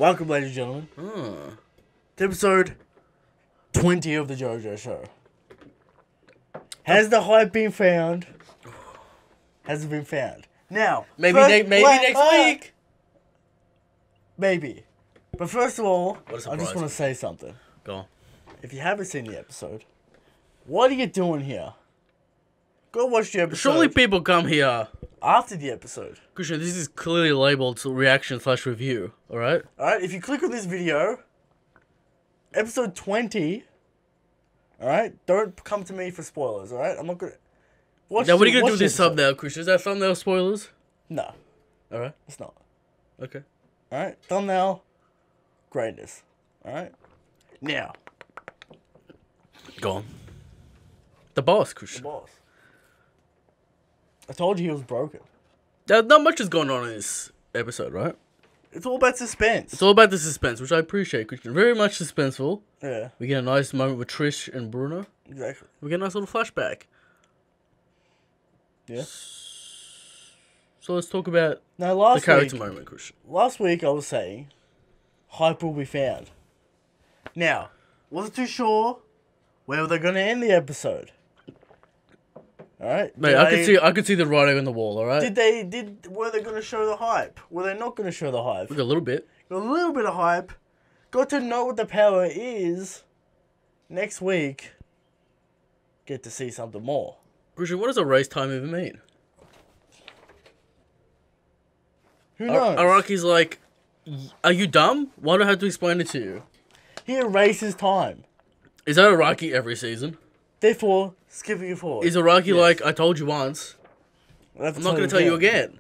Welcome, ladies and gentlemen, to episode 20 of the JoJo Show. Has the hype been found? Has it been found? Now, maybe next week. Maybe. But first of all, I just surprise. want to say something. Go on. If you haven't seen the episode, what are you doing here? Go watch the episode. Surely people come here. After the episode. Christian, this is clearly labeled reaction/review, alright? Alright, if you click on this video, episode 20, alright, don't come to me for spoilers, alright? I'm not gonna... Now, what are you gonna do with this thumbnail, Christian? Is that thumbnail spoilers? No. Alright. It's not. Okay. Alright, thumbnail, greatness. Alright? Now. Go on. The boss, Christian. The boss. I told you he was broken. Not much is going on in this episode, right? It's all about suspense. It's all about the suspense, which I appreciate, Christian. Very much suspenseful. Yeah. We get a nice moment with Trish and Bruno. Exactly. We get a nice little flashback. Yeah. So let's talk about the character moment, Christian. Last week I was saying, hype will be found. Now, wasn't too sure where they're going to end the episode. Alright? Mate, I could see the writing on the wall, alright? Were they going to show the hype? Were they not going to show the hype? We got a little bit. A little bit of hype. Got to know what the power is. Next week, get to see something more. Christian, what does a race time even mean? Who knows? Araki's like, are you dumb? Why do I have to explain it to you? He erases time. Is that Araki every season? Therefore, skipping it forward. Is Araki like, I told you once, I'm not going to tell you again?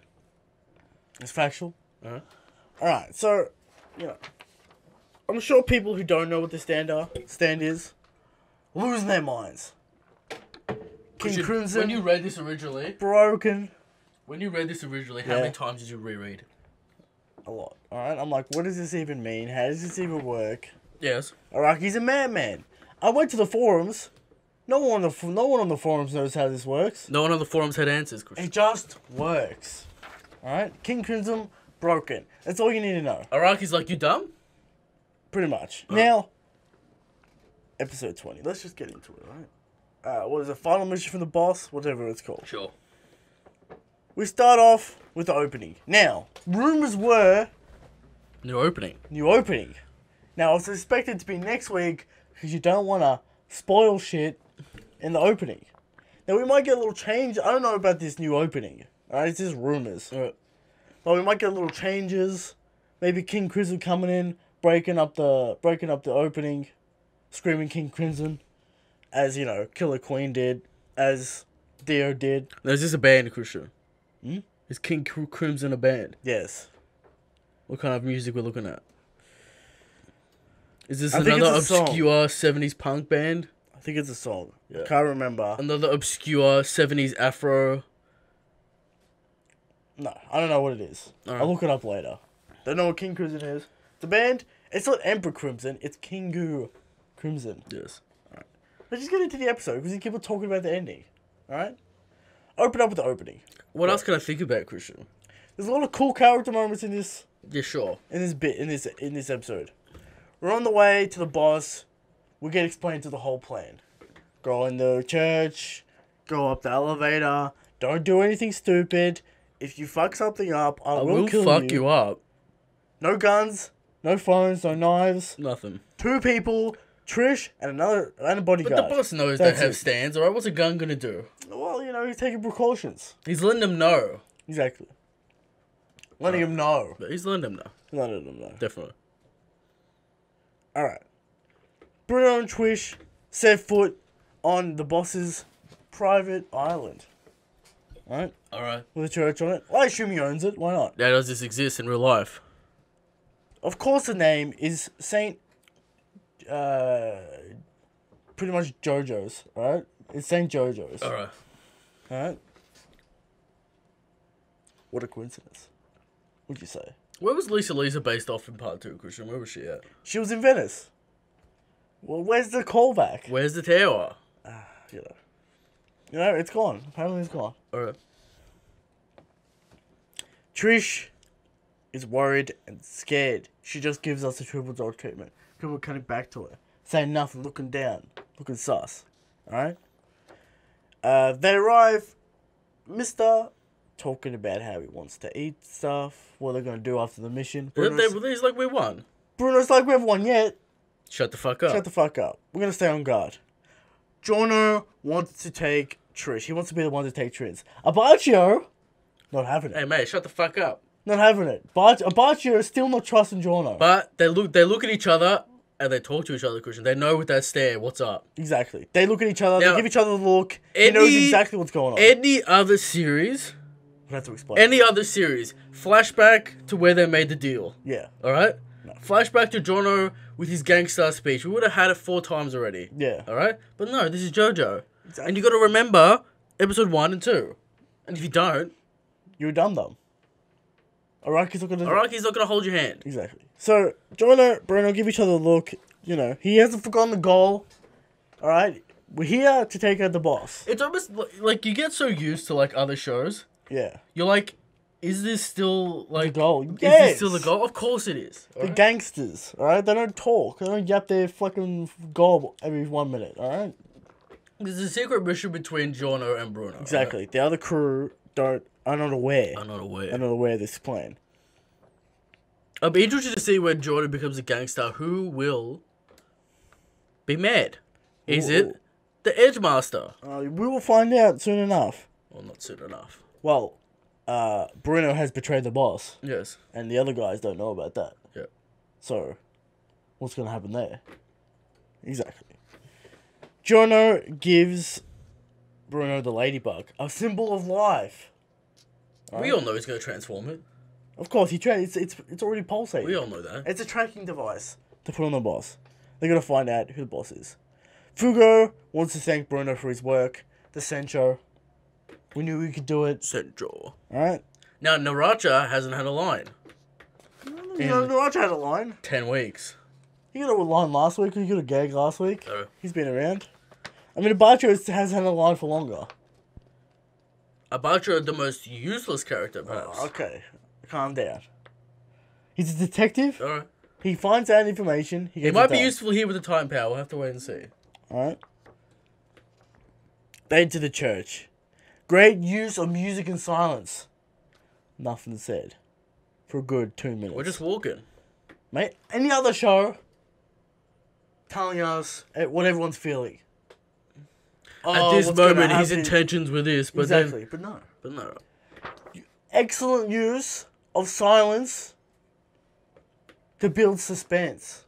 It's factual. Uh-huh. Alright, so, you know, I'm sure people who don't know what the stand is, losing their minds. King Crimson. When you read this originally, broken. How many times did you reread? A lot. Alright, I'm like, what does this even mean? How does this even work? Yes. Araki's a madman. I went to the forums. No one on the forums knows how this works. No one on the forums had answers, Christian. It just works. Alright? King Crimson, broken. That's all you need to know. Araki's like, you dumb? Pretty much. Now, episode 20. Let's just get into it, right? What is it? Final mission from the boss? Whatever it's called. Sure. We start off with the opening. Now, rumors were... New opening. Now, it's expected to be next week because you don't want to spoil shit in the opening. Now, we might get a little change. I don't know about this new opening. Alright, it's just rumors. But we might get little changes. Maybe King Crimson coming in, breaking up the opening, screaming King Crimson, as, you know, Killer Queen did, as Dio did. There's just a band, Christian. Is King Crimson a band? Yes. What kind of music we're looking at? Is this another obscure 70s punk band? I think it's a song. Yeah. Can't remember. Another obscure 70s afro? No, I don't know what it is. Right. I'll look it up later. Don't know what King Crimson is. The band, it's not Emperor Crimson, it's KINGU Crimson. Yes. Alright. Let's just get into the episode because you keep on talking about the ending. Alright? Open up with the opening. What else can I think about, Christian? There's a lot of cool character moments in this. Yeah, sure. In this episode. We're on the way to the boss. We get explained to the whole plan. Go in the church. Go up the elevator. Don't do anything stupid. If you fuck something up, I will kill you. I will fuck you up. No guns. No phones. No knives. Nothing. 2 people. Trish and a bodyguard. But the boss knows they have stands, alright? What's a gun gonna do? Well, you know, he's taking precautions. He's letting them know. Exactly. Letting him know. He's letting them know. Letting him know. Definitely. Alright. Bruno and Trish set foot on the boss's private island. Alright? Alright. With a church on it. Well, I assume he owns it. Why not? Now, does this exist in real life? Of course the name is Saint... pretty much JoJo's. Alright? It's Saint JoJo's. Alright. Alright? What a coincidence. What'd you say? Where was Lisa based off in part 2, Christian? Where was she at? She was in Venice. Well, where's the callback? Where's the tower? You know, it's gone. Apparently it's gone. Alright. Trish is worried and scared. She just gives us a triple dog treatment. People are coming back to her, saying nothing, looking down, looking sus. Alright? They arrive. Mr. talking about how he wants to eat stuff, what they're going to do after the mission. He's like, we won. Bruno's like, we haven't won yet. Shut the fuck up. Shut the fuck up. We're going to stay on guard. Giorno wants to take Trish. He wants to be the one to take Trish. Abaccio, not having it. Hey, mate, shut the fuck up. Not having it. Abaccio is still not trusting Giorno. But they look at each other and they talk to each other, Christian. They know with that stare what's up. Exactly. They look at each other. Now, they give each other the look. He knows exactly what's going on. Any other series... I have to explain. Any other series, flashback to where they made the deal. Yeah. Alright? No. Flashback to Giorno with his gangster speech. We would have had it 4 times already. Yeah. Alright? But no, this is Jojo. Exactly. And you got to remember episode 1 and 2. And if you don't... You're a dum-dum. Araki's not going to... Araki's not going to hold your hand. Exactly. So, Giorno, Bruno give each other a look. You know, he hasn't forgotten the goal. Alright? We're here to take out the boss. It's almost like you get so used to like other shows. Yeah. You're like, is this still like the goal? Is Yes. this still the goal? Of course it is. The gangsters, alright? They don't talk. They don't yap their fucking goal every 1 minute, alright? There's a secret mission between Giorno and Bruno. Exactly. Right? The other crew are not aware. I'm not aware. Are not aware of this plan. I'll be interested to see when Giorno becomes a gangster. Who will be mad? Is it the Edge Master? We will find out soon enough. Well, not soon enough. Well, Bruno has betrayed the boss. Yes. And the other guys don't know about that. Yeah. So, what's going to happen there? Exactly. Giorno gives Bruno the ladybug, a symbol of life. We all know he's going to transform it. Of course, it's already pulsating. We all know that. It's a tracking device to put on the boss. They're going to find out who the boss is. Fugo wants to thank Bruno for his work. The Sencho. We knew we could do it. Sencho. Alright? Now, Naracha hasn't had a line. Naracha had a line. 10 weeks. He got a line last week. He got a gag last week. Oh. He's been around. I mean, Abaccio has had a line for longer. Abaccio, the most useless character, perhaps. Oh, okay. Calm down. He's a detective. Alright. He finds out information. He might be useful here with the time power. We'll have to wait and see. Alright. They enter the church. Great use of music and silence. Nothing said. For a good 2 minutes. We're just walking. Mate, any other show telling us what everyone's feeling. At this moment, his intentions were this, but exactly, then... but no. But no. Excellent use of silence to build suspense.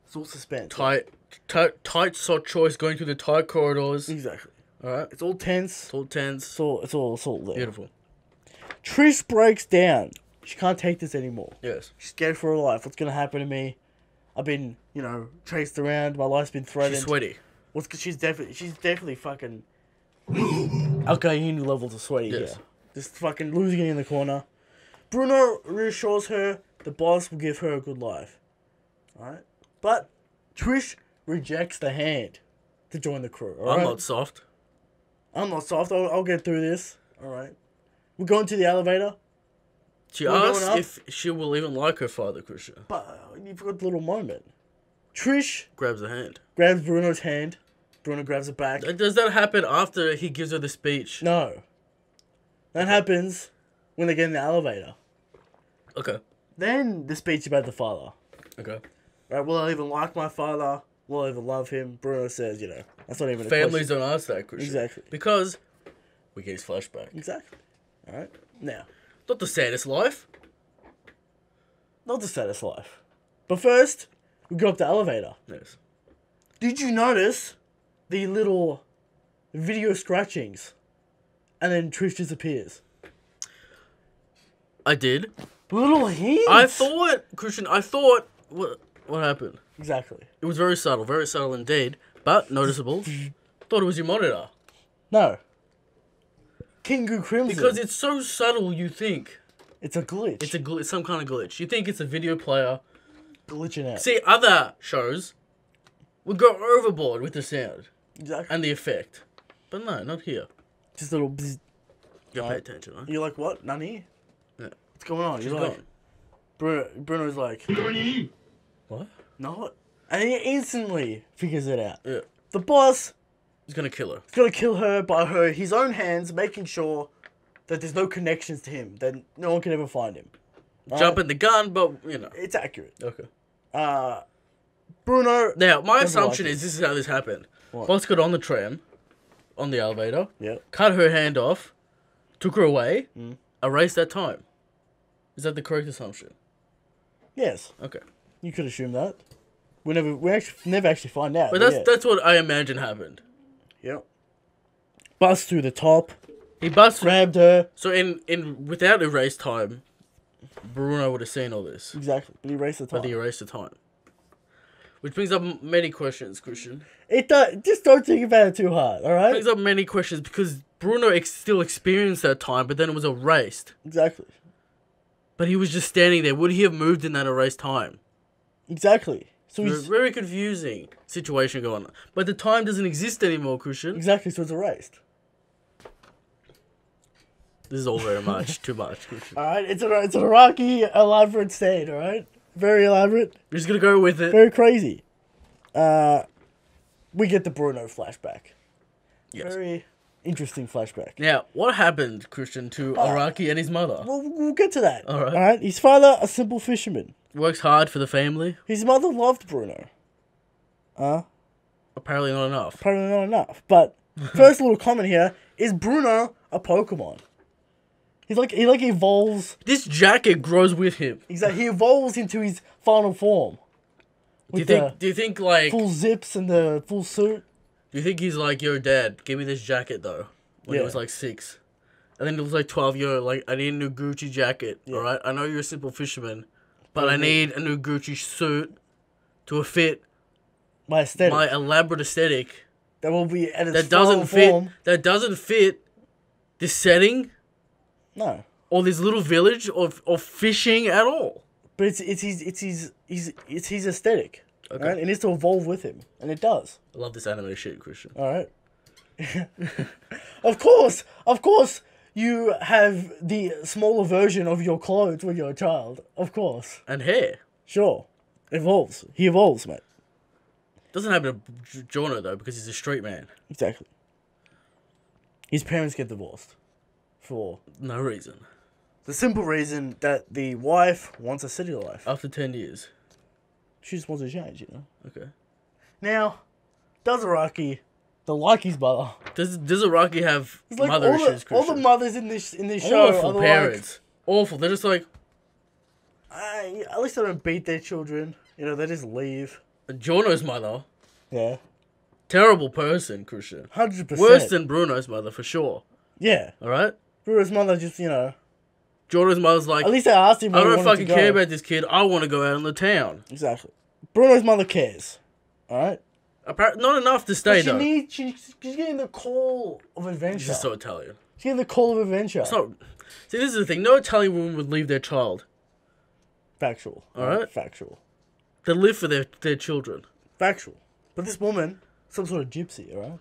It's all suspense. Tight shot choice going through the tight corridors. Exactly. Alright. It's all tense. It's all tense. It's all there. Beautiful. Trish breaks down. She can't take this anymore. Yes. She's scared for her life. What's going to happen to me? I've been, chased around. My life's been threatened. She's sweaty. She's definitely fucking alcohol levels of sweaty here. Just fucking losing it in the corner. Bruno reassures her the boss will give her a good life. Alright? But Trish rejects the hand to join the crew. All right? I'm not soft. I'm not soft. I'll get through this. Alright. We're going to the elevator. She asks if she will even like her father, Christian. But you've got a little moment. Trish grabs the hand. Grabs Bruno's hand. Bruno grabs it back. Does that happen after he gives her the speech? No. That happens when they get in the elevator. Okay. Then the speech about the father. Okay. Right, will I even like my father? Will I even love him? Bruno says, that's not even a Families question. don't ask that, Christian. Exactly. Because we get his flashback. Exactly. Alright? Now. Not the saddest life. Not the saddest life. But first, we go up the elevator. Yes. Did you notice the little video scratchings? And then Trish disappears. I did. Little hints. I thought, Christian, what happened? Exactly. It was very subtle indeed, but noticeable. Thought it was your monitor. No. KINGU Crimson. Because it's so subtle, you think. It's a glitch. It's some kind of glitch. You think it's a video player. Glitching out. See, other shows would go overboard with the sound. Exactly. And the effect. But no, not here. Just a little bzz. You gotta pay attention, huh? You're like, what? Nani? Yeah. What's going on? She's You're gone. like, Bruno's like, What? no. And he instantly figures it out. Yeah. The boss He's gonna kill her. is going to kill her by his own hands, making sure that there's no connections to him, that no one can ever find him. Jumping the gun, but, you know. It's accurate. Okay. Bruno... Now, my doesn't assumption like is this is how this happened. What? Boss got on the tram, on the elevator, Yeah. cut her hand off, took her away, Mm. erased that time. Is that the correct assumption? Yes. Okay. You could assume that. We never actually find out. But yeah. that's what I imagine happened. Yep. Bust through the top, He busted. grabbed her. So without erased time, Bruno would have seen all this. Exactly. But he erased the top. But he erased the time. Which brings up many questions, Christian. It does. Just don't think about it too hard, alright? Brings up many questions because Bruno still experienced that time, but then it was erased. Exactly. But he was just standing there. Would he have moved in that erased time? Exactly. So he's... Very confusing situation going on. But the time doesn't exist anymore, Christian. Exactly, so it's erased. This is all very much. Too much, Christian. Alright, it's an Iraqi elaborate state, alright? Very elaborate. We're just going to go with it. Very crazy. We get the Bruno flashback. Yes. Very interesting flashback. Now, what happened, Christian, to Araki and his mother? We'll get to that. Alright. Alright, his father, a simple fisherman. Works hard for the family. His mother loved Bruno. Apparently not enough. Probably not enough. But first little comment here, is Bruno a Pokemon? He evolves. This jacket grows with him. Exactly, he evolves into his final form. Do you think like full zips and the full suit? Do you think he's like, yo, Dad, give me this jacket though? When he was like 6. And then it was like 12, yo, like, I need a new Gucci jacket, alright? I know you're a simple fisherman, but I need a new Gucci suit to fit my aesthetic. My elaborate aesthetic. That will be at its that doesn't fit. form. That doesn't fit this setting. No. Or this little village of fishing at all. But it's his aesthetic. Okay. Right? It needs to evolve with him. And it does. I love this anime shit, Christian. Alright. Of course, you have the smaller version of your clothes when you're a child. Of course. And hair. Sure. Evolves. He evolves, mate. Doesn't happen to Giorno, though, because he's a straight man. Exactly. His parents get divorced. For no reason. The simple reason that the wife wants a city life. After 10 years. She just wants to change, you know? Okay. Now, does Araki like his mother? Does Araki have like mother issues, Christian? All the mothers in this show awful are parents. Awful. They're just like... at least they don't beat their children. You know, they just leave. Giorno's mother. Yeah. Terrible person, Christian. 100%. Worse than Bruno's mother, for sure. Yeah. Alright? Bruno's mother just, you know... Giorno's mother's like... At least they asked him I don't fucking care about this kid. I want to go out in the town. Exactly. Bruno's mother cares. Alright? Not enough to stay, though. She's getting the call of adventure. She's so Italian. She's getting the call of adventure. It's not... See, this is the thing. No Italian woman would leave their child. Factual. Alright? Factual. They live for their children. Factual. But this woman, some sort of gypsy, alright?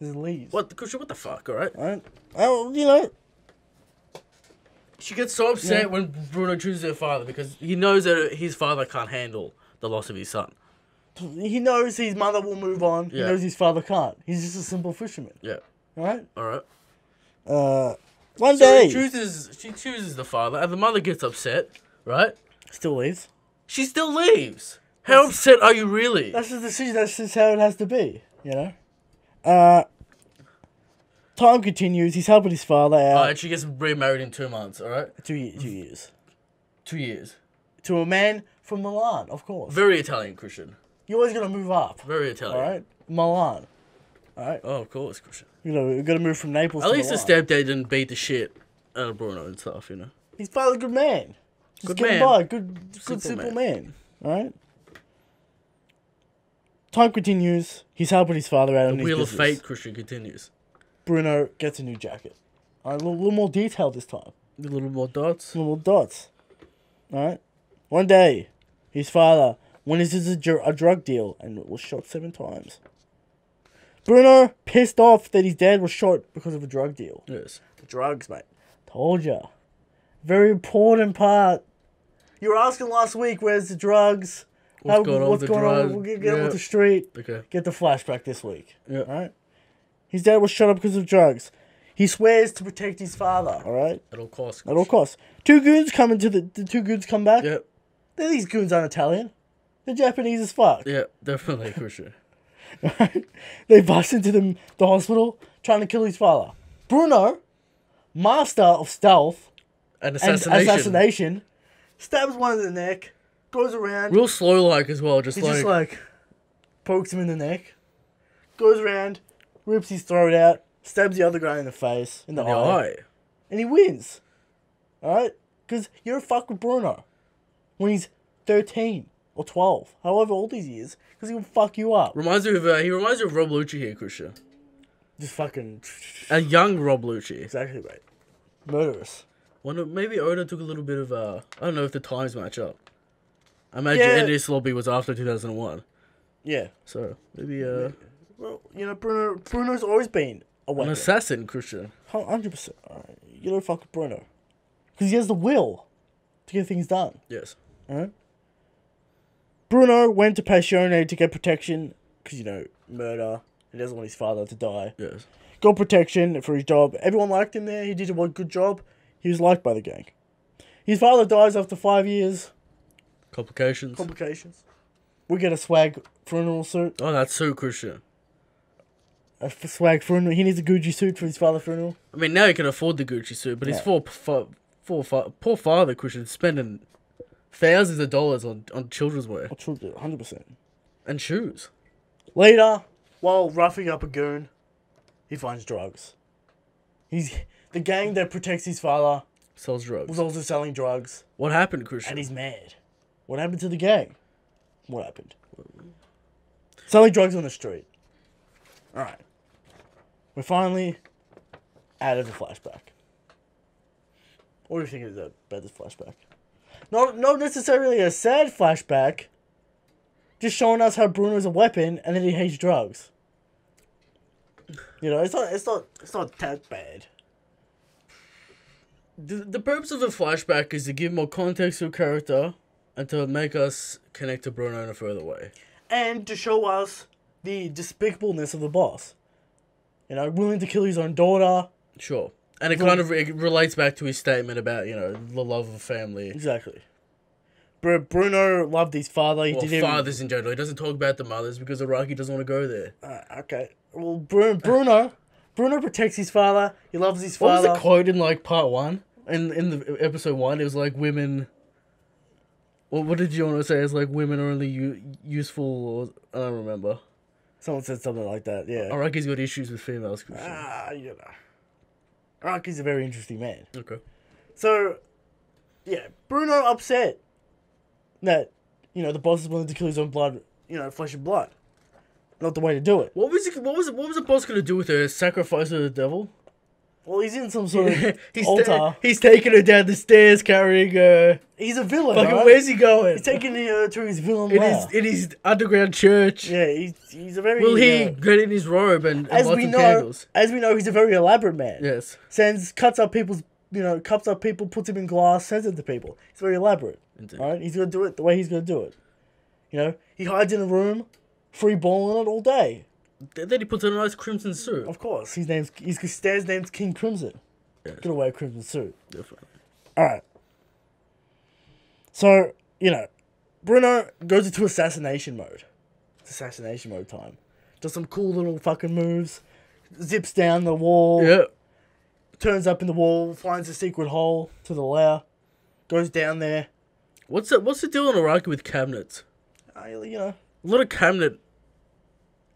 Just leaves. What the fuck, alright? Alright? Well, you know... She gets so upset when Bruno chooses her father because he knows that his father can't handle the loss of his son. He knows his mother will move on. Yeah. He knows his father can't. He's just a simple fisherman. Yeah. Alright? Alright. One day... She chooses the father and the mother gets upset, right? Still leaves. She still leaves. How upset are you really? That's the decision. That's just how it has to be, you know? Time continues. He's helping his father out. And she gets remarried in 2 months, alright? 2 years. 2 years. To a man from Milan, of course. Very Italian, Christian. You're always going to move up. Very Italian. Alright? Milan. Alright? Oh, of course, Christian. You know, we're going to move from Naples to Milan. At least the stepdad didn't beat the shit out of Bruno and stuff, you know? He's probably a good man. Just good man. By. Good simple man. Alright? Time continues. He's helping his father out. The wheel of fate, Christian, continues. Bruno gets a new jacket. A little more detail this time. A little more dots. Little dots. Alright? One day, his father went into a drug deal and was shot 7 times. Bruno, pissed off that his dad was shot because of a drug deal. Yes. The drugs, mate. Told ya. Very important part. You were asking last week, where's the drugs? What's going on with the drugs? We'll get him with the street. Okay. Get the flashback this week. Yeah. Alright? His dad was shot up because of drugs. He swears to protect his father, alright? At all costs. At all costs. Two goons come into the two goons come back. Yep. These goons aren't Italian. They're Japanese as fuck. Yeah, definitely, Christian. They bust into the hospital trying to kill his father. Bruno, master of stealth And and assassination. assassination, stabs one in the neck, goes around. Real slow like as well, He just like pokes him in the neck, goes around, rips his throat out, stabs the other guy in the face, in the eye, and he wins. Alright? Because you don't fuck with Bruno when he's 13 or 12, however old he is, because he will fuck you up. Reminds me of he reminds me of Rob Lucci here, Christian. Just fucking... A young Rob Lucci. Exactly, mate. Murderous. Wonder maybe Oda took a little bit of I don't know if the times match up. I imagine Yeah. NDS Lobby was after 2001. Yeah. So maybe Well, you know, Bruno's always been a an weapon. assassin, Christian. 100%. Alright. You don't fuck with Bruno. Because he has the will to get things done. Yes. Alright? Bruno went to Passione to get protection. Because, you know, murder. He doesn't want his father to die. Yes. Got protection for his job. Everyone liked him there. He did a good job. He was liked by the gang. His father dies after 5 years. Complications. Complications. We get a swag funeral suit. Oh, that's so Christian. A swag funeral. He needs a Gucci suit for his father's funeral. I mean, now he can afford the Gucci suit, but his Yeah. poor father, Christian, spending thousands of dollars on children's wear I'll truth it, 100%. and shoes. Later, while roughing up a goon, he finds drugs. The gang that protects his father Sells drugs. was also selling drugs, What happened, Christian? and he's mad. What happened to the gang? What happened? Selling drugs on the street. Alright. We're finally out of the flashback. What do you think about this flashback? Not necessarily a sad flashback. Just showing us how Bruno's a weapon and that he hates drugs. You know, it's not that bad. The purpose of the flashback is to give more context to a character and to make us connect to Bruno in a further way. And to show us the despicableness of the boss. You know, willing to kill his own daughter. Sure. And it kind of it relates back to his statement about, you know, the love of a family. Exactly. Bruno loved his father. He Well, did fathers in general. He doesn't talk about the mothers because Araki doesn't want to go there. Okay. Well, Bruno protects his father. He loves his What was father. the quote in, like, part 1? In the episode 1, it was like women... What did you want to say? It's like women are only useful, or... I don't remember. Someone said something like that, yeah. Araki's got issues with females. You know. Araki's a very interesting man. Okay. So, yeah, Bruno upset that, you know, the boss is willing to kill his own blood, you know, flesh and blood. Not the way to do it. What was the boss gonna do with her? Sacrifice her to the devil? Well, he's in some sort of altar. He's taking her down the stairs, carrying her. He's a villain, Fucking, right? where's he going? He's taking her to his villain lair. In his underground church. Yeah, he's a very... Will he get in his robe and light some candles? As we know, he's a very elaborate man. Yes. Cuts up people, puts him in glass, sends it to people. He's very elaborate. Indeed. Right? He's going to do it the way he's going to do it. You know, he hides in a room, free balling it all day. Then he puts on a nice crimson suit. Of course. His dad's name's King Crimson. Yes. Get away, Crimson suit. Definitely. Alright. So, you know, Bruno goes into assassination mode. It's assassination mode time. Does some cool little fucking moves. Zips down the wall. Yeah. Turns up in the wall. Finds a secret hole to the lair. Goes down there. What's the deal in Araki with cabinets? You know. A lot of cabinet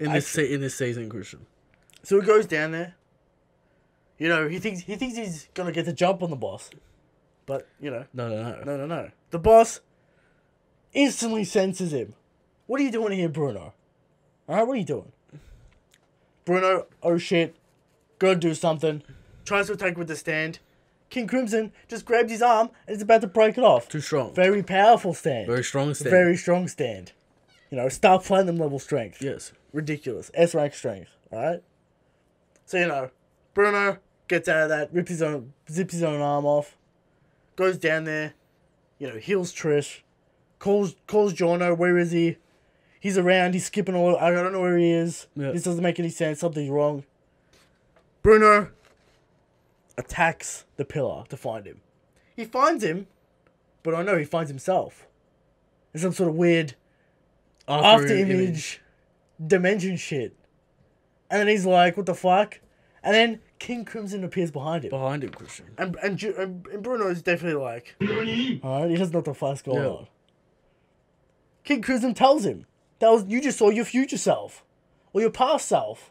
in this season, Christian. So he goes down there. You know, he thinks he's gonna get the jump on the boss. But, you know. No. The boss instantly senses him. What are you doing here, Bruno? Alright, what are you doing? Bruno, oh shit. Gotta do something. Tries to attack with the stand. King Crimson just grabs his arm and is about to break it off. Too strong. Very powerful stand. Very strong stand. Very strong stand. You know, Star Platinum level strength. Yes. Ridiculous. S rank strength. Alright? So, you know, Bruno gets out of that, zips his own arm off, goes down there, heals Trish, calls Giorno. Where is he? He's around. He's skipping all. I don't know where he is. Yeah. This doesn't make any sense. Something's wrong. Bruno attacks the pillar to find him. He finds him, but I know he finds himself. In some sort of weird after image dimension shit. And then he's like, what the fuck? And then King Crimson appears behind him. Behind him, Christian. And Bruno is definitely like, alright, he doesn't know what the fuck's going on. King Crimson tells him, you just saw your future self. Or your past self.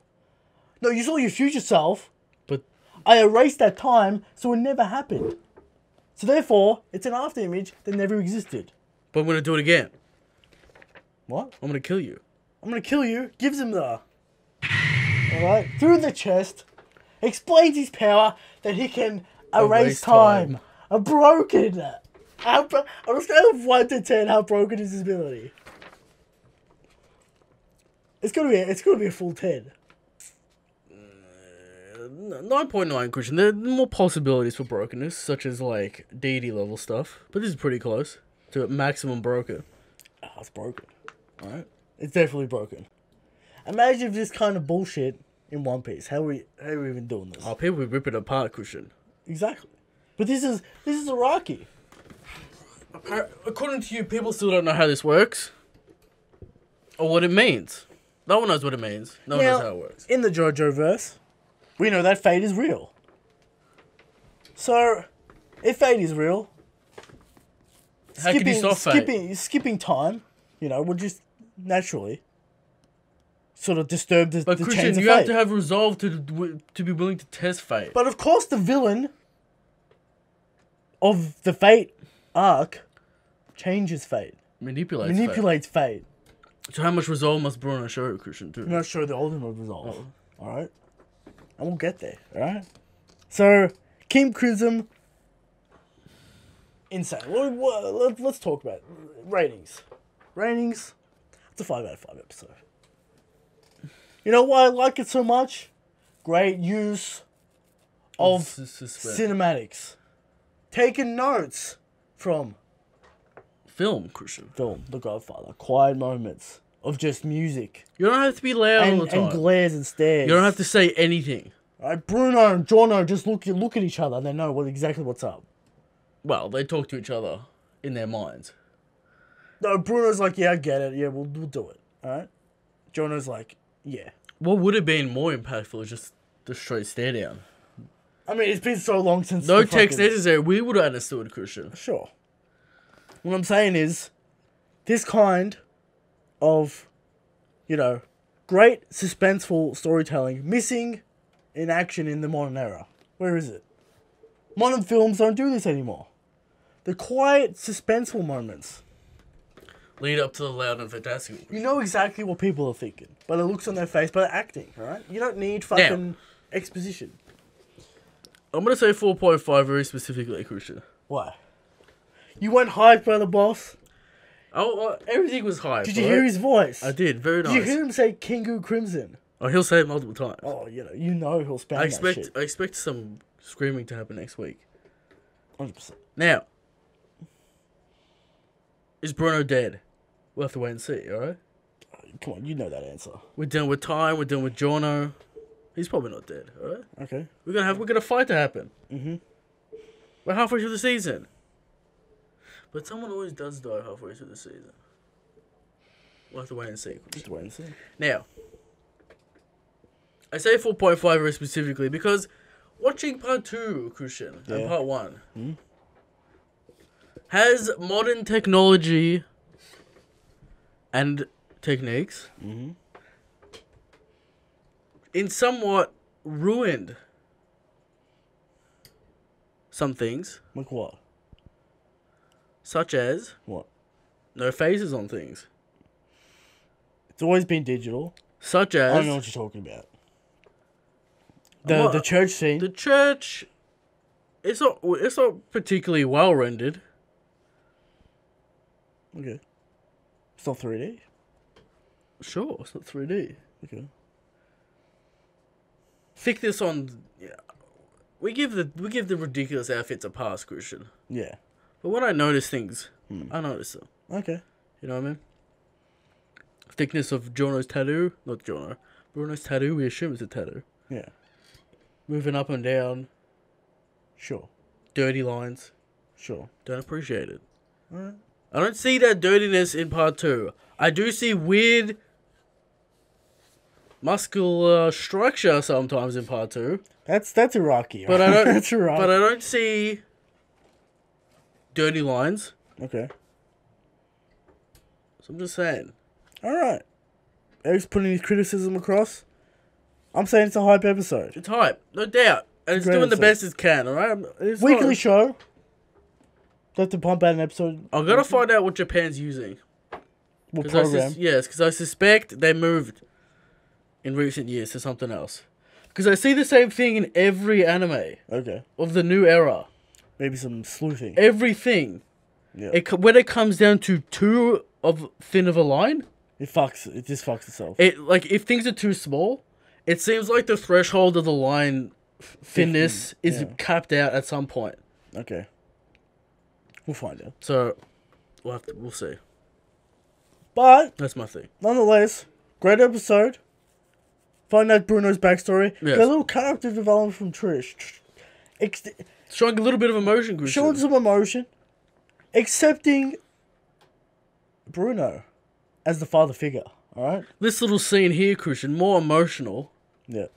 No, you saw your future self. But I erased that time, so it never happened. So therefore, it's an after image that never existed. But I'm going to do it again. What? I'm going to kill you. I'm going to kill you. Gives him the... Alright? Through the chest. Explains his power that he can erase time. Broken. On a scale of 1 to 10, how broken is his ability? It's gonna be a full 10. 9.9, Christian. There are more possibilities for brokenness, such as like deity level stuff. But this is pretty close to maximum broken. Oh, it's broken. Alright? It's definitely broken. Imagine if this kind of bullshit in One Piece. How are we even doing this? Oh, people would rip it apart, Christian. Exactly. But this is Iraqi. According to you, people still don't know how this works. Or what it means. No one knows what it means. No one knows how it works. In the Jojo verse, we know that fate is real. So, if fate is real, How can you stop fate? Skipping time, would just naturally sort of disturb the But chains Christian, of you fate. have to have resolve to be willing to test fate. But of course, the villain of the fate arc changes fate. Manipulates fate. So how much resolve must Bruno show, Christian, too? I'm not sure the ultimate resolve. Alright? And we'll get there, alright? So, King Crimson, insane. Let's talk about ratings. Ratings, it's a 5 out of 5 episode. You know why I like it so much? Great use of cinematics. Taking notes from film, Christian. Film, The Godfather. Quiet moments of just music. You don't have to be loud all the time. And glares and stares. You don't have to say anything. Right, Bruno and Giorno just look at each other and they know exactly what's up. Well, they talk to each other in their minds. No, Bruno's like, yeah, I get it. Yeah, we'll do it. Alright? Giorno's like, yeah. What would have been more impactful is just the straight stare down. I mean, it's been so long since... No text necessary. We would have understood, Christian. Sure. What I'm saying is, this kind of, great suspenseful storytelling missing in action in the modern era. Where is it? Modern films don't do this anymore. The quiet, suspenseful moments. Lead up to the loud and fantastic. You know exactly what people are thinking. By the looks on their face, by the acting, alright? You don't need fucking exposition. I'm going to say 4.5 very specifically, Christian. Why? You weren't hyped by the boss? Oh, everything was hyped. Did you hear his voice? I did, very nice. Did you hear him say KINGU Crimson? Oh, he'll say it multiple times. Oh, you know he'll spam that shit. I expect some screaming to happen next week. 100%. Now, is Bruno dead? We'll have to wait and see, alright? Come on, you know that answer. We're dealing with time, we're dealing with Giorno. He's probably not dead, alright? Okay. We're gonna fight to happen. Mm-hmm. We're halfway through the season. But someone always does die halfway through the season. We'll have to wait and see. Just wait and see. Now, I say 4.5 very specifically because watching part 2, Christian, and part 1 has modern technology and techniques in somewhat ruined some things. Like what? Such as... What? No faces on things. It's always been digital. Such as... I don't know what you're talking about. The church scene. The church... It's not particularly well rendered. Okay. It's not 3D? Sure, it's not 3D. Okay. Thickness on... Yeah, we give the ridiculous outfits a pass, Christian. Yeah. But when I notice things, I notice them. Okay. You know what I mean? Thickness of Giorno's tattoo. Not Giorno. Bruno's tattoo, we assume it's a tattoo. Yeah. Moving up and down. Sure. Dirty lines. Sure. Don't appreciate it. Alright. I don't see that dirtiness in part 2. I do see weird muscular structure sometimes in part 2. That's Iraqi. But I don't That's Iraqi. But I don't see dirty lines. Okay. So I'm just saying. Alright. Eric's putting his criticism across. I'm saying it's a hype episode. It's hype, no doubt. And it's Great doing the episode. best it can, alright? Weekly show. Have to pump out an episode. I'm gonna find out what Japan's using. What program? Yes, because I suspect they moved in recent years to something else. Because I see the same thing in every anime Okay. of the new era. Maybe some sleuthing. Everything. Yeah. When it comes down to too thin of a line, It just fucks itself. like if things are too small, it seems like the threshold of the line thinness is capped out at some point. Okay. We'll find out. So we'll see. But That's my thing. nonetheless, great episode. Find out Bruno's backstory. Yes. Got a little character development from Trish. Showing a little bit of emotion, Christian. Showing some emotion. Accepting Bruno as the father figure. Alright? This little scene here, Christian, more emotional Yeah.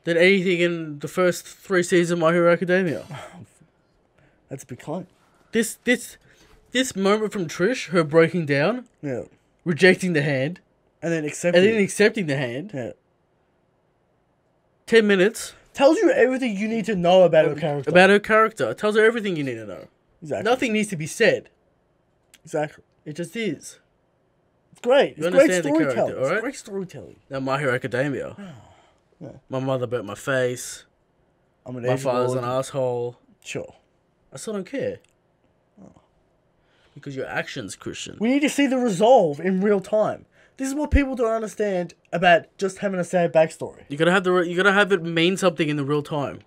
than anything in the first 3 seasons of My Hero Academia. That's a big claim. This moment from Trish, her breaking down, Yeah. rejecting the hand, And then accepting. and then accepting the hand. Yeah. 10 minutes. Tells you everything you need to know about her character. About her character. It tells her everything you need to know. Exactly. Nothing needs to be said. Exactly. It just is. It's great. You It's great understand the character, storytelling. alright? It's great storytelling. Now My Hero Academia. Yeah. My mother burnt my face. I'm an My Asian father's lord. an asshole. Sure. I still don't care. Because your actions, Christian. We need to see the resolve in real time. This is what people don't understand about just having a sad backstory. You gotta have it mean something in the real time.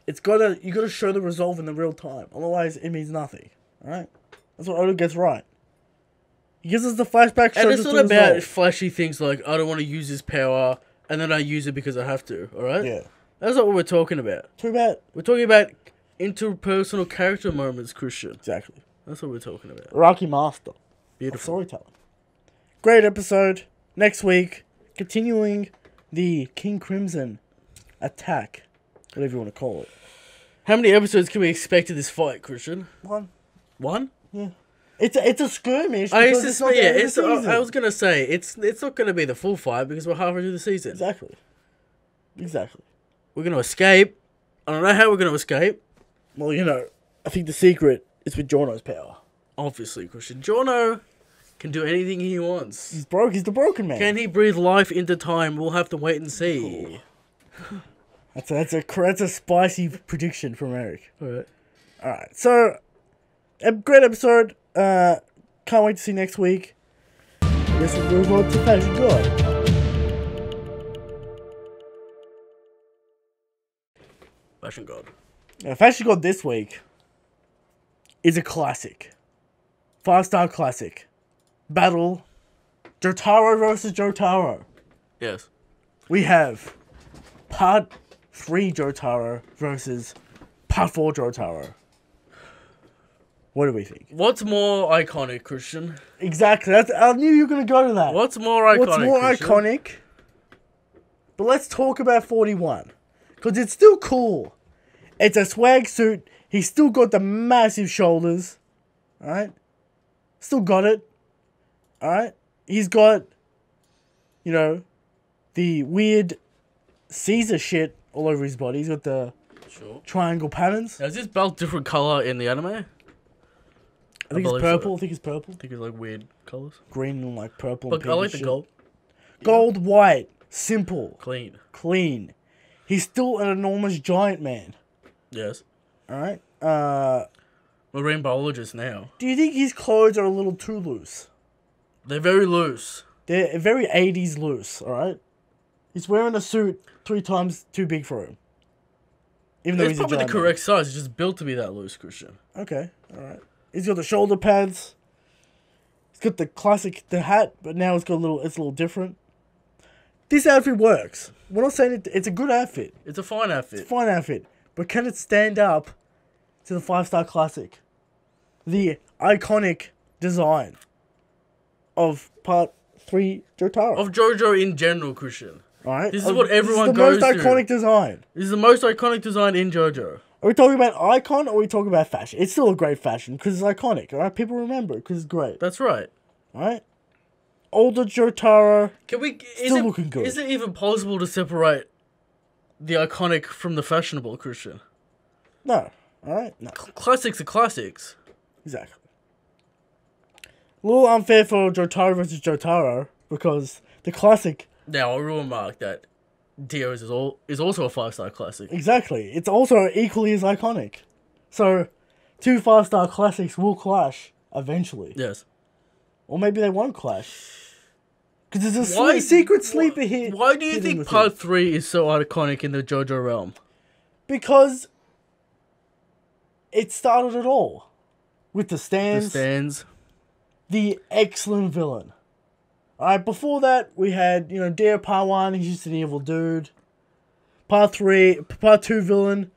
You gotta show the resolve in the real time. Otherwise, it means nothing. Alright? That's what Oda gets right. He gives us the flashback, And shows it's us not the about resolve. flashy things like, I don't want to use this power, and then I use it because I have to, alright? Yeah. That's not what we're talking about. Too bad. We're talking about interpersonal character moments, Christian. Exactly. That's what we're talking about. Iraqi master. Beautiful. Storytelling. Great episode. Next week, continuing the King Crimson attack. Whatever you want to call it. How many episodes can we expect of this fight, Christian? One. One? Yeah. It's a skirmish. I because it's not the end of the season. I was gonna say it's not gonna be the full fight because we're halfway through the season. Exactly. We're gonna escape. I don't know how we're gonna escape. Well, you know, I think the secret is with Giorno's power. Obviously, Christian. Giorno can do anything he wants. He's broke. He's the broken man. Can he breathe life into time? We'll have to wait and see. That's a spicy prediction from Eric. Alright. Alright, so a great episode. Can't wait to see next week. I guess we'll move on to Fashion God. Fashion God. Now, Fashion God this week is a classic. 5-star classic. Battle Jotaro versus Jotaro. Yes. We have Part 3 Jotaro versus Part 4 Jotaro. What do we think? What's more iconic, Christian? Exactly. I knew you were going to go to that. What's more iconic? What's more Christian? iconic? But let's talk about 41. Because it's still cool. It's a swag suit. He's still got the massive shoulders. Alright? Still got it. Alright? He's got, you know, the weird Caesar shit all over his body. He's got the triangle patterns. Now, is this belt different color in the anime? I think it's purple. I think it's purple. I think it's like weird colors. Green and like purple. Look, and I pink like and the shit. gold. Gold, white, simple, Clean. clean. He's still an enormous giant man. Yes. Alright? Marine biologist now. Do you think his clothes are a little too loose? They're very loose. They're very 80s loose, alright? He's wearing a suit 3 times too big for him. Even though It's he's a probably the giant man. correct size. It's just built to be that loose, Christian. Okay, alright. He's got the shoulder pads. He's got the classic, the hat, but now it's a little different. This outfit works. We're not saying it's a good outfit. It's a fine outfit. It's a fine outfit. But can it stand up to the 5-star classic? The iconic design of Part 3 Jotaro. Of Jojo in general, Christian. Alright? This is what everyone goes goes This is the most iconic design. This is the most iconic design in Jojo. Are we talking about icon or are we talking about fashion? It's still a great fashion because it's iconic, alright? People remember it because it's great. That's right. Alright? Older Jotaro. Still looking good. Is it even possible to separate the iconic from the fashionable, Christian? No. Alright? No. Classics are classics. Exactly. A little unfair for Jotaro versus Jotaro because the classic. Now, I will remark that Dio's is also a 5-star classic. Exactly. It's also equally as iconic. So, 2 5-star classics will clash eventually. Yes. Or maybe they won't clash. Because there's a secret sleeper here. Why do you think Part 3 is so iconic in the JoJo realm? Because it started it all. With the stands. The excellent villain. Alright, before that, we had, Dio Part 1, he's just an evil dude. Part 2 villain,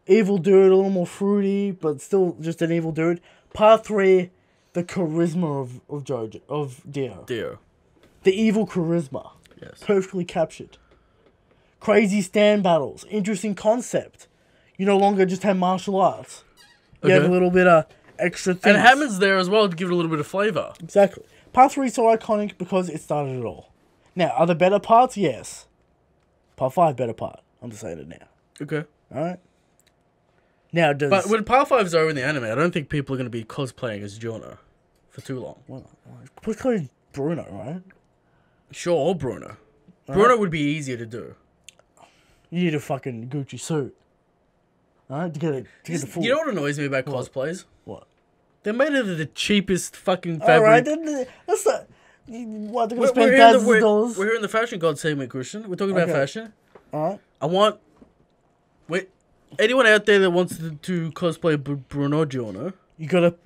evil dude, a little more fruity, but still just an evil dude. Part 3, the charisma of Dio. The evil charisma. Yes. Perfectly captured. Crazy stand battles. Interesting concept. You no longer just have martial arts. You have a little bit of extra things. And Hammond's there as well to give it a little bit of flavour. Exactly. Part 3 is so iconic because it started it all. Now, are there better parts? Yes. Part 5 better part. I'm just saying it now. Okay. Alright? Now, But when Part 5 is over in the anime, I don't think people are going to be cosplaying as Giorno for too long. Let's call it Bruno, right? Sure, or Bruno. Bruno would be easier to do. You need a fucking Gucci suit. Alright? To get the full... You know what annoys me about cosplays? What? They're made out of the cheapest fucking fabric. Alright, that's not... What, they're going to spend thousands of dollars? We're here in the Fashion God segment, Christian. We're talking about fashion. Alright. I want... Anyone out there that wants to cosplay Bruno Giorno... You gotta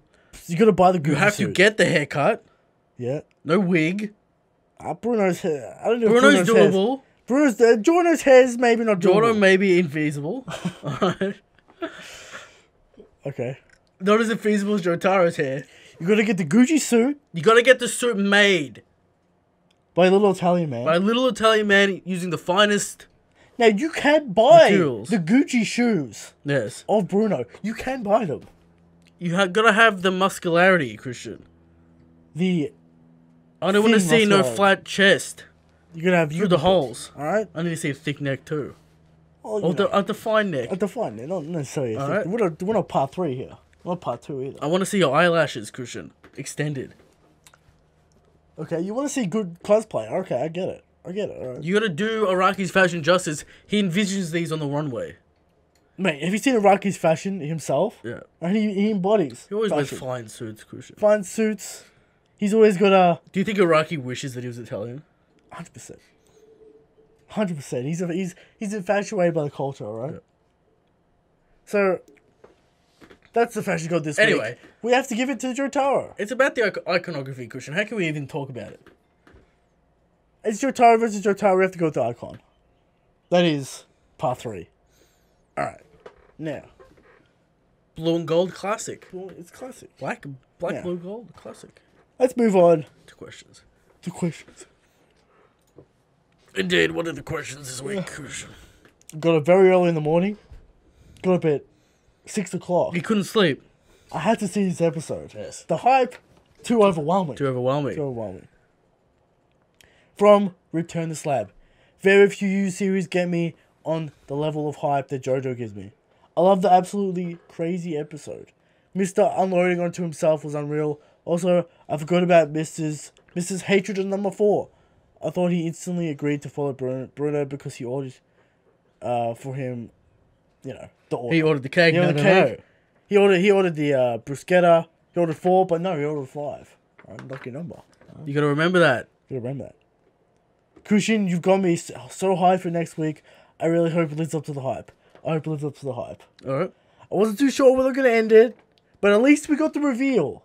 buy the Gucci suit. You have to get the haircut. Yeah. No wig. Bruno's hair. I don't know Bruno's doable. Giorno's hair is maybe not doable. Giorno may be infeasible. Alright. Okay. Not as infeasible as Jotaro's hair. You gotta get the Gucci suit. You gotta get the suit made. By a little Italian man. By a little Italian man using the finest... Now, you can buy materials. the Gucci shoes Yes. of Bruno. You can buy them. You gotta have the muscularity, Christian. I don't want to see no flat chest. You're gonna have through the holes. Alright? I need to see a thick neck too. Well, a defined neck. A defined neck, not necessarily a thick. Alright. We're not part 3 here. We're not part 2 either. I want to see your eyelashes, Christian. Extended. Okay, you want to see good cosplay. Okay, I get it. Alright. You gotta do Araki's fashion justice. He envisions these on the runway. Mate, have you seen Araki's fashion himself? Yeah. And he embodies. He always wears fashion. fine suits, Christian. Fine suits. He's always got a... Do you think Araki wishes that he was Italian? 100%. 100%. He's infatuated by the culture, alright? Yeah. So, that's the fashion god this week. Anyway. We have to give it to Jotaro. It's about the iconography, Christian. How can we even talk about it? It's Jotaro versus Jotaro. We have to go with the icon. That is part 3. Alright. Now. Blue and gold classic. Well, it's classic. Black, Yeah. blue, gold classic. Let's move on To questions. to questions. Indeed, what are the questions this week, Christian? Got up very early in the morning. Got up at 6 o'clock. You couldn't sleep. I had to see this episode. Yes. The hype, too overwhelming. Too overwhelming. Too overwhelming. From Return to Slab. Very few U series get me on the level of hype that JoJo gives me. I love the absolutely crazy episode. Mr. unloading onto himself was unreal. Also, I forgot about Mrs. Hatred of number 4. I thought he instantly agreed to follow Bruno because he ordered for him, the order. He ordered the cake. He ordered the cake. He ordered the bruschetta. He ordered 4, but no, he ordered 5. Lucky number. You gotta remember that. You remember that. Kushin, you've got me so high for next week. I really hope it lives up to the hype. I hope it lives up to the hype. Alright. I wasn't too sure where they're gonna end it, but at least we got the reveal.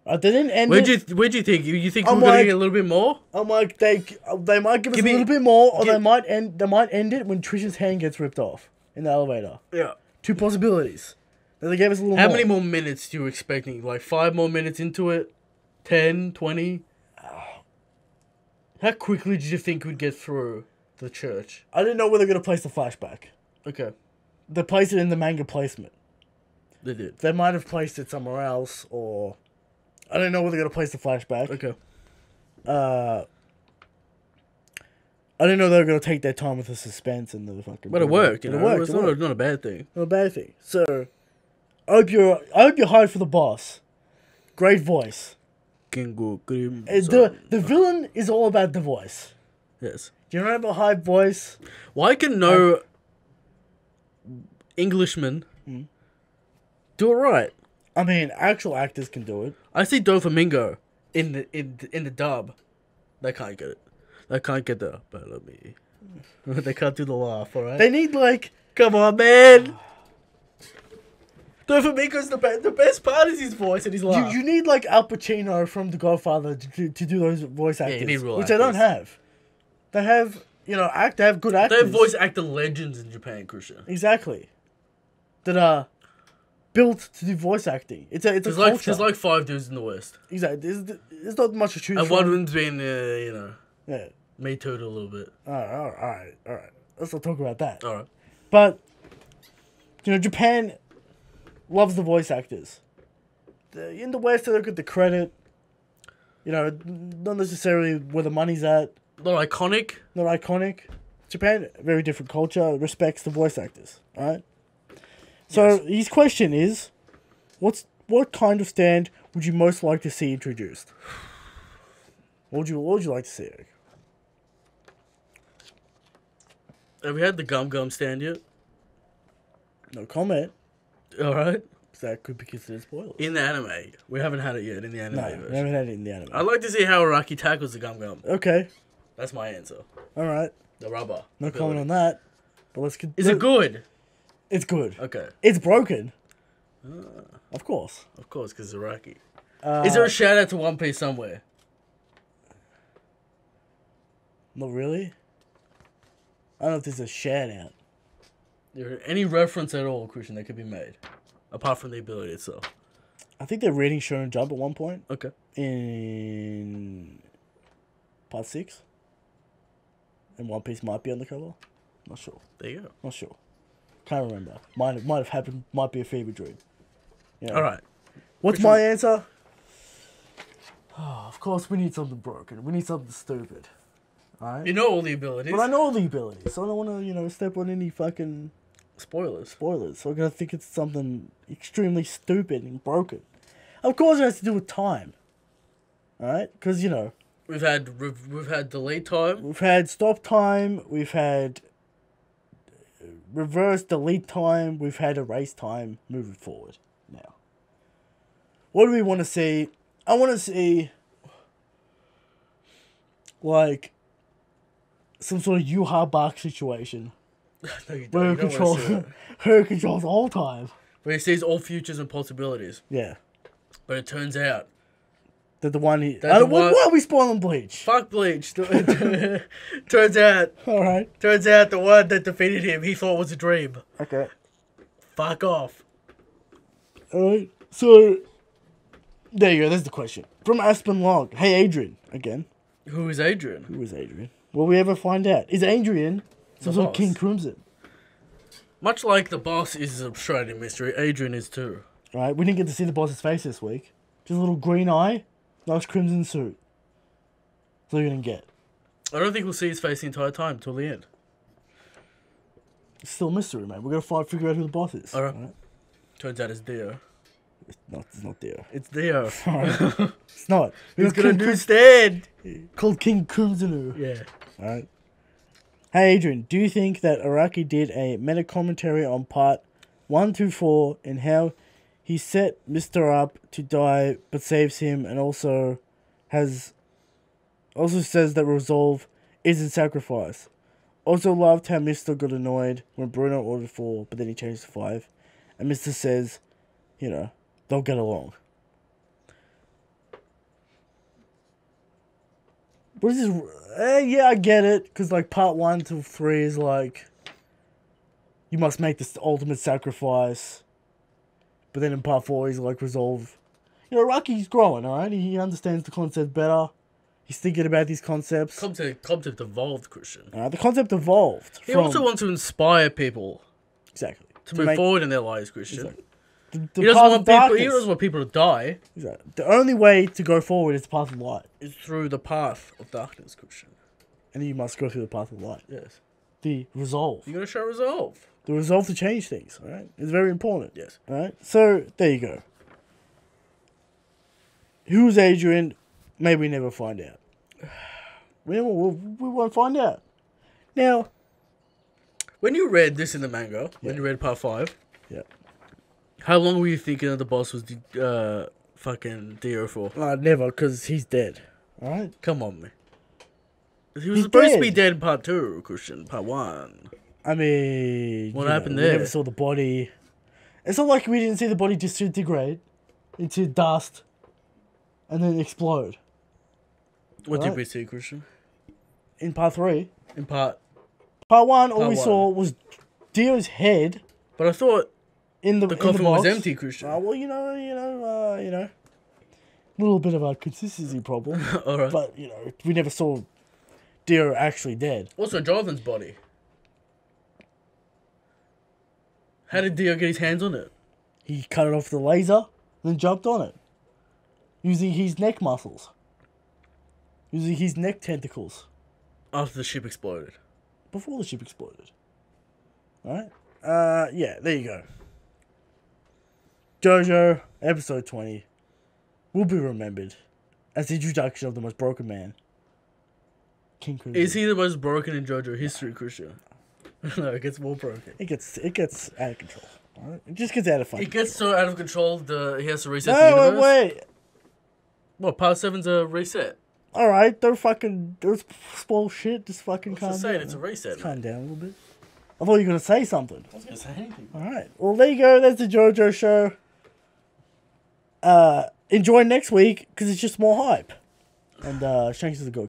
They didn't end it. Where'd you think? You think I'm we're gonna like- get a little bit more? I'm like, they might give us Give a me- little bit more, or give- they might end it when Trish's hand gets ripped off in the elevator. Yeah. 2 possibilities. Then they gave us a little How more. many more minutes do you expecting? Like 5 more minutes into it? 10, 20? How quickly did you think we'd get through the church? I didn't know where they're gonna place the flashback. Okay. They placed it in the manga placement. They did. They might have placed it somewhere else, or I don't know where they're gonna place the flashback. Okay. I didn't know they were gonna take their time with the suspense and the fucking. But it worked, you But know. it worked. It's It worked. not a bad thing. Not a bad thing. So, I hope you're hyped for the boss. Great voice. KINGU. The villain is all about the voice. Yes. Do you remember hype voice? Why can no Englishman do it right? I mean, actual actors can do it. I see Doflamingo in the dub. They can't get it. They can't get the me. They can't do the laugh, alright? They need like. Come on, man! Doflamingo's the best part is his voice and his laugh. You need like Al Pacino from The Godfather to do those voice actors, you need real which they don't have. They have, they have good actors. They have voice actor legends in Japan, Christian. Exactly. That are built to do voice acting. It's a culture. There's like 5 dudes in the West. Exactly. There's not much to choose And from. one of them's been, Yeah. me too a little bit. All right. Let's not talk about that. Alright. But, Japan loves the voice actors. In the West, they don't get the credit. Not necessarily where the money's at. Not iconic. Not iconic. Japan, very different culture, respects the voice actors, right? So his question is, what kind of stand would you most like to see introduced? What would you like to see, Eric? Have we had the Gum Gum stand yet? No comment. Alright. That could be considered spoilers. In the anime. We haven't had it yet in the anime No, version. we haven't had it in the anime. I'd like to see how Araki tackles the Gum Gum. Okay, That's my answer. all right. The rubber. No ability. comment on that. But let's get. Is it good? It's good. Okay. It's broken. Of course. Of course, because Araki. Is there a shout out to One Piece somewhere? Not really. I don't know if there's a shout out. There any reference at all, Christian, that could be made? Apart from the ability itself. I think they're reading Shonen Jump at one point Okay. in part 6. And One Piece might be on the cover. Not sure. There you go. Not sure. Can't remember. Might have happened. Might be a fever dream. Alright. What's my answer? Oh, of course, we need something broken. We need something stupid. Alright? You know all the abilities. But I know all the abilities, so I don't want to, step on any fucking Spoilers. spoilers. So I'm going to think it's something extremely stupid and broken. Of course, it has to do with time. Alright? Because, We've had delay time. we've had stop time, we've had reverse delete time, we've had erase time moving forward now. What do we want to see? I want to see, like, some sort of Yuha Bark situation. No, you Where don't. You don't wanna see that. her controls the whole time. Where he sees all futures and possibilities. Yeah. But it turns out. That the one he... That the why one- are we spoiling Bleach? Fuck Bleach. Turns out Alright. the one that defeated him he thought was a dream. Okay. Fuck off. Alright. So, there you go. There's the question. From Aspen Log. Hey, Adrian. Again. Who is Adrian? Who is Adrian? Will we ever find out? Is Adrian some The sort of boss. King Crimson? Much like the boss is an Australian mystery, Adrian is too. Right, we didn't get to see the boss's face this week. Just a little green eye, nice crimson suit. That's all you're gonna get. I don't think we'll see his face the entire time till the end. It's still a mystery, man. We're gonna figure out who the boss is. Alright. Turns out it's Dio. It's not there. It's Dio. Alright. It's not. He's got a new stand. Called King Crimson. Yeah. Alright. Hey Adrian, do you think that Araki did a meta commentary on part 1 to 4 and how he set Mr. up to die but saves him, and also says that resolve isn't sacrifice? Also loved how Mr. got annoyed when Bruno ordered 4, but then he changed to 5. And Mr. says, you know, they'll get along. What is this? Yeah, I get it. Because, like, part 1 to 3 is like, you must make this ultimate sacrifice. But then in part 4, he's like, resolve. You know, Rocky's growing, alright? He understands the concept better. He's thinking about these concepts. Concept evolved, Christian. The concept evolved. He also wants to inspire people. Exactly. To move forward in their lives, Christian. Exactly. He doesn't want people to die. Exactly. The only way to go forward is the path of light. Is through the path of darkness, Christian. And you must go through the path of light. Yes. The resolve. You gotta show resolve. The resolve to change things, alright? It's very important. Yes. Alright? So, there you go. Who's Adrian? Maybe we never find out. We won't find out. Now, when you read this in the manga, when you read part 5, yeah. How long were you thinking that the boss was fucking Dio for? Never, because he's dead. Alright? Come on, man. He was supposed to be dead in part 2, Christian. Part 1. I mean... What happened there? We never saw the body. It's not like we didn't see the body disintegrate into dust and then explode. What did we see, Christian? In part 3. In part 1, all we saw was Dio's head. But I thought the coffin was empty, Christian. Well, you know. A little bit of a consistency problem. Alright. But, you know, we never saw Dio actually dead. Also, Jonathan's body. How did Dio get his hands on it? He cut it off with the laser, then jumped on it. Using his neck muscles. Using his neck tentacles. After the ship exploded. Before the ship exploded. Alright? Yeah, there you go. Jojo, episode 20, will be remembered as the introduction of the most broken man. King Crimson. Is he the most broken in JoJo history, Christian? No, it gets more broken. It gets out of control. Alright? It just gets out of fun. It gets so out of control, he has to reset the universe. Wait. What, part 7's a reset? Alright, don't spoil shit. Just fucking calm down. It's a reset. Calm down a little bit. I thought you were going to say something. I was going to say anything. Alright, well there you go. That's the JoJo show. Enjoy next week, because it's just more hype. And Shanks is a good